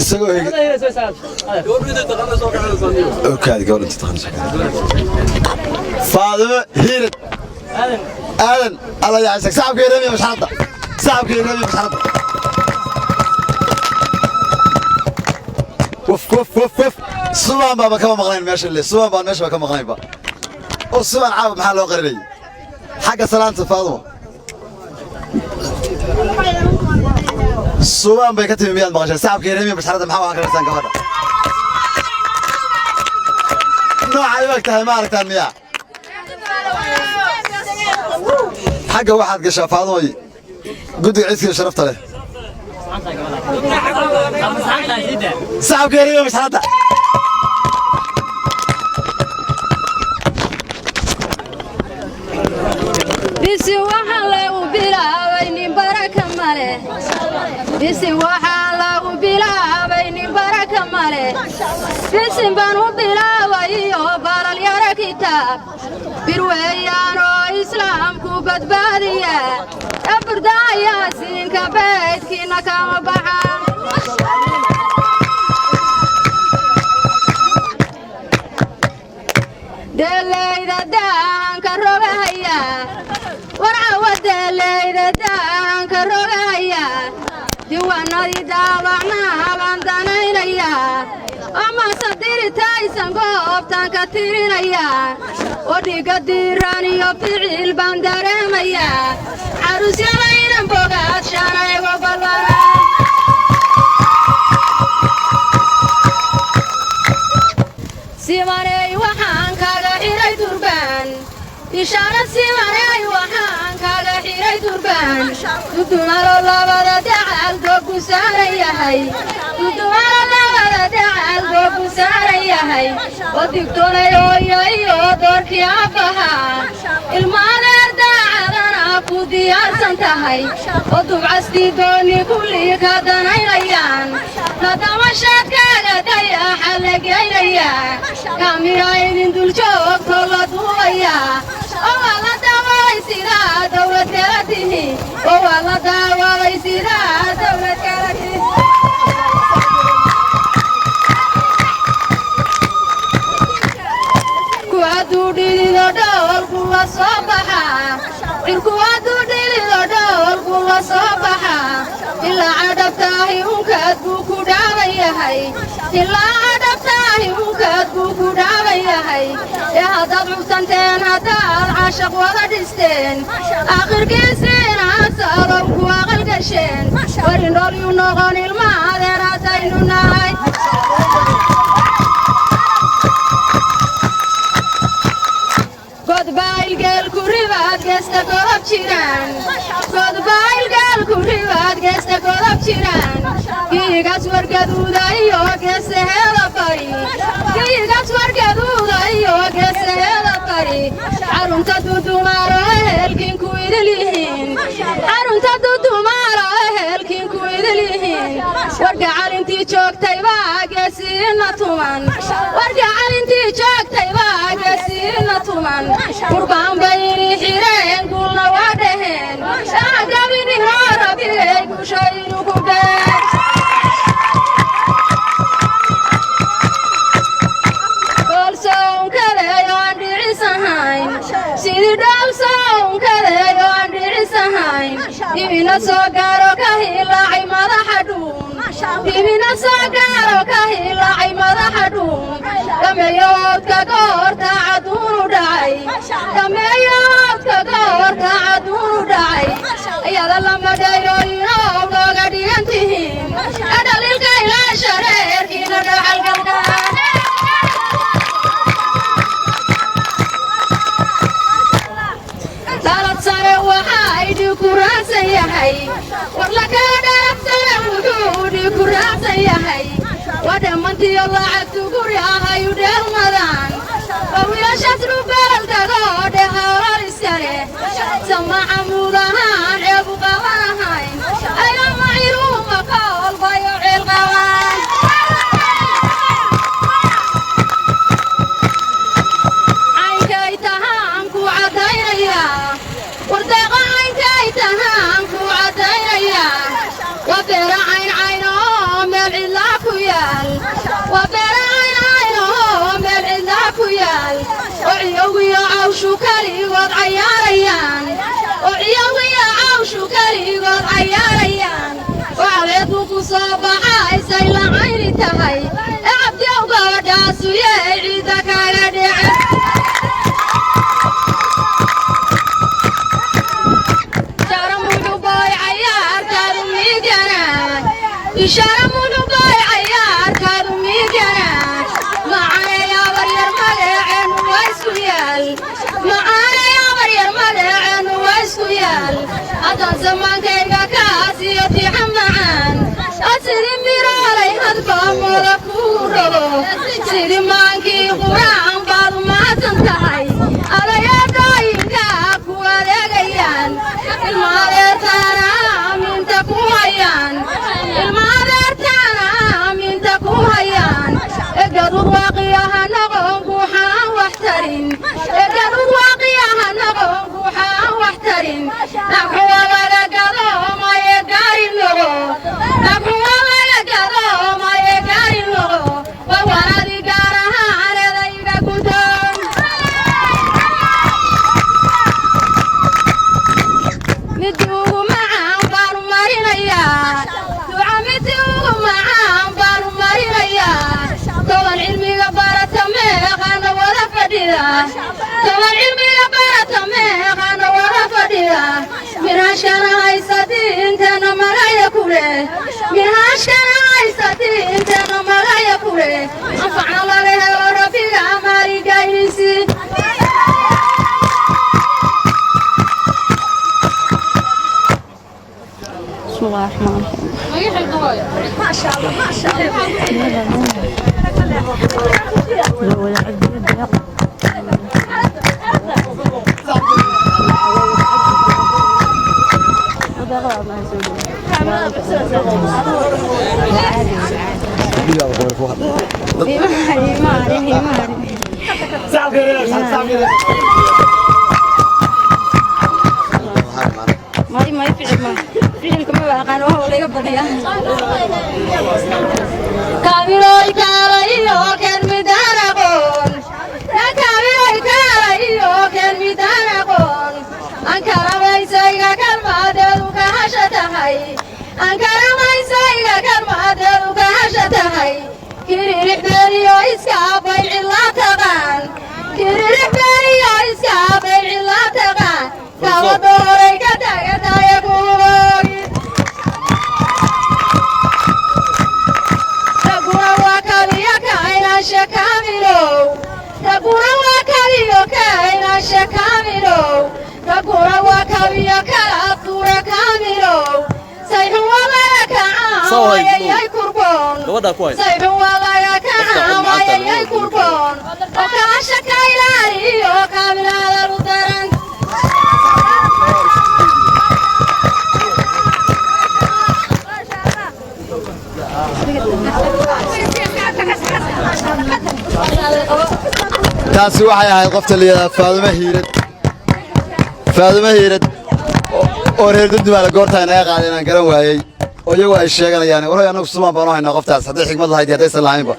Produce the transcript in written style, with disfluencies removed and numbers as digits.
isagoo okaadi gabadha inta taqaanaysa faadimo hiirad aadan alla yaacaysa saxabka yareemiya masxaradda wuf subaan baaba kama maqnayn meesha le subaan baan meesha ba ka maqnaynba oo subaan caaba maxaa loo qarinayay xagga salaanta faadimo subaan bay ka timi miyaad maqashay saxabka yareemiya masxaradda maxaa waan karaysaan gabadha noocay u eg tahay ma aragtaan miyaa xagga waxaad gashaa faadimoy guddiga ciidkiiyo sharafta leh saxabka yareemiya masxaradda bisi waxaa lagu bilaabay nin baraka male bisi waxaa lagu bilaabay nin baraka male bisin baan u bilaabay iyo balalyaro kitaab bir weeyaan oo islaamku badbaadiya aburdaayaasiinka beydkiina kama baxa deelayda daanka rogahaya warcawa deelayda daanka rogahaya diiwaanadii daabacnaa baan danaynaya amase diritaysan goobtaan ka tirinaya oo dhiga diiraan iyo ficil baan dareemaya caruusyadaynan bogaad shanaygo balbala simaney waxaan kaga xiray durbaan ishaara simaney waxaan kaga xiray durbaan dudumalo labada dacal doogu saaran yahay dudumalo labada dacal doogu saaran yahay oo digtoonay hooyo iyo doorkii abbaha ilmaadeer daacadana ku diyaarsan tahay oo dubcastii dooni kullii ka danaynayaan nadamashaadkaaga dayaxa la geynaya kaamira idin dul joogto la duubaya oo waa la daawabay sidaa dawlad kala tihi oo waa la daawabay sidaa dawlad kala tihi kuwaaduu dhilido dhowlku la soo baxa cirkuwaaduu dhilido dhowlku la soo baxa ilaa cadhabtaahi unkaad buu ku dhaaban yahay ilaa cadhabtaahi unkaad buu ku dhaaban yahay ee haddaad cubsanteen haddaad cashaq wada dhisteen aakhirkiisiina asaalow ku aqal gasheen warindhool yuu noqon ilma adeer haddaynu nahay godbaylgeelku ribaad geesta godob jiraan godbaylgeelku ribaad geesta godob jiraan giigas wargaduuda iyo geesaheeda bari giigas wargaduuda iyo geesaheeda bari carunta dudumaalo ehelkiinku idil yihiin carunta dudumaalo ehelkiinku idil yihiin wargacalintii joogtay baa geesiina tuman wargacalintii joogtay baa geesiina tuman qurbaan bayni xireen guulna waa dhaheen gabini hoorabigay gushaynu ku dheen dhoolsoonkadayo aan dhicisahayn sidii dhoolsoonkadayo aan dhicisahayn dhibina soo gaaro ka hilaacay madaxa dhuun dhibina soo gaaro ka hilaacay madaxa dhuun dhameeyoodka goorta caduunu dhacay dhameeyoodka goorta caduunu dhacay ayada lama dhayrooyinoo nooga dhigan tihiin adhalilka ilaa shareerkiina dhaxalgalkaan dalad sare waxaa idhi ku raacsan yahay war lakala dharabsana wuxuu idhi ku raacsan yahay waa dhammantiyo lacagtu guri ahayu dheelmadaan waa wiilashaas rubeeltagoo dheha olol iskale sama camuud ahaan ceebu qaban ahayn ayama ciruuma ka olbayo ceel qabaan caynkay tahaan ku caddaynaya wardeeqa caynkay tahaan ku caddaynaya waa beera cayn cayn oo عوشو كاليغود عياريان وعياوية عوشو كاليغود عياريان وعليكو كصوبها يسيلا عيني تهي عبدي وقوداسو يعيدك على دعم شارمو باي عيار كادو ميديانا شارمو باي عيار كادو ميديانا معانا يا برير ملعن ويسكويال معانا يا برير ملعن ويسكويال أدان زمان كيرغا كاسيوتي حمعان أسري ميرالي هدفا ملكورو سيري مانكي قران بعض ما تنتهي على يداينكا كواليغيان الماليرتانا من تكوهيان الماليرتانا من تكوهيان اقدروا واقياها نغم بوحا واحترين اقدروا واقياها نغم بوحا واحترين نحو ولا قضوا ما يقاري اللغو نحو ولا قضوا ما يقاري اللغو ووانا دي قارها على ذيك كنتم مدوه معاهم بارو مارينيا دعا مدوه معاهم بارو مارينيا طبعا علمي قبارة ميغانا ولا فديدا طبعا علمي قبارة ميغانا ولا فديدا من هاشكنا هايساتي انتنا مرايا كوري من هاشكنا هايساتي انتنا مرايا كوري انفعنا الله لها ورفيق عماري قايسي بسم الله الرحمن الرحيم ما شاء الله ما شاء الله ما يفعل فيلم كما بقى هو اللي بديا كاميرا كالايو كان مدارقون يا كاميرا كالايو كان مدارقون أنكر ما يسايق كلمة دلوك هشتهاي أنكر ما يسايق كلمة دلوك هشتهاي كيري رحبيريو إسكاب العلا تغان كيري رحبيريو إسكاب العلا تغان كاو دوري كتا كتا يقول تقول وكاليا كاينا شكاميلو تقول وكاليا كاينا شكاميلو تقول وكاليا كالطورة كاميلو سيحو ولا كعام وياي كربون سيحو ولا كعام وياي كربون وكاشا كايلاري وكاملا لردران taasi waxay ahayd qofta la yiraahdo Faaduma Hiirad oo reer Dundumaale goorta inaga qaaday inaan garan waayay oo iyagu ay sheeganayaan waray anagu Soomaaliya baan u haynaa qoftaas haddii xigmad lahayd haddii aysan lahaynba